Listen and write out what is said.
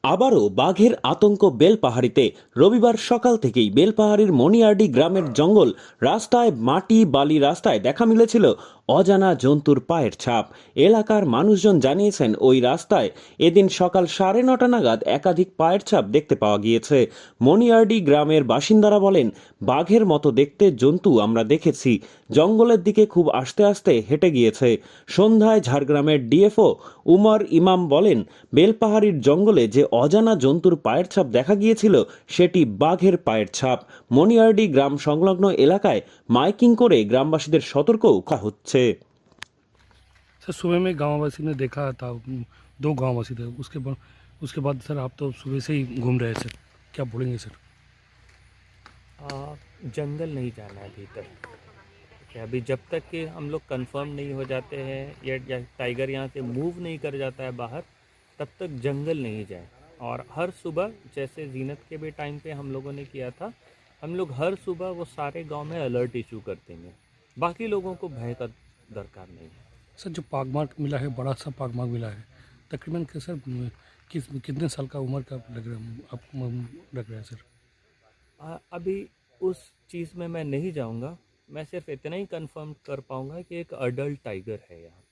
আবারও বাঘের আতঙ্ক বেলপাহাড়িতে। রবিবার সকাল থেকেই বেলপাহাড়ির মনিয়ারডি গ্রামের জঙ্গল রাস্তায় মাটি বালি রাস্তায় দেখা মিলেছিল অজানা জন্তুর পায়ের ছাপ। এলাকার মানুষজন জানিয়েছেন ওই রাস্তায় এদিন সকাল 9:30 নাগাদ একাধিক পায়ের ছাপ দেখতে পাওয়া গিয়েছে। মনিয়ারডি গ্রামের বাসিন্দারা বলেন, বাঘের মতো দেখতে জন্তু আমরা দেখেছি, জঙ্গলের দিকে খুব আস্তে আস্তে হেঁটে গিয়েছে। সন্ধ্যায় ঝাড়গ্রামের ডিএফও উমর ইমাম বলেন, বেলপাহাড়ির জঙ্গলে যে অজানা জন্তুর পায়ের ছাপ দেখা গিয়েছিল সেটি বাঘের পায়ের ছাপ। মনিয়ারডি গ্রাম সংলগ্ন এলাকায় মাইকিং করে গ্রামবাসীদের সতর্কও করা হচ্ছে। सर सुबह में गांववासी ने देखा था, दो गांववासी थे। उसके बाद सर आप तो सुबह से ही घूम रहे हैं सर, क्या बोलेंगे सर? जंगल नहीं जाना है भीतर। ठीक है, अभी जब तक कि हम लोग कंफर्म नहीं हो जाते हैं या टाइगर यहाँ से मूव नहीं कर जाता है बाहर, तब तक जंगल नहीं जाए। और हर सुबह जैसे जीनत के भी टाइम पे हम लोगों ने किया था, हम लोग हर सुबह वो सारे गांव में अलर्ट इशू कर देंगे। बाकी लोगों को भय का दरकार नहीं है। सर जो पागमार्क मिला है, बड़ा सा पागमार्क मिला है, तकरीबन के सर कितने साल का उम्र का लग रहा है आपको, लग रहा है सर? अभी उस चीज़ में मैं नहीं जाऊँगा। मैं सिर्फ इतना ही कंफर्म कर पाऊँगा कि एक अडल्ट टाइगर है यहाँ।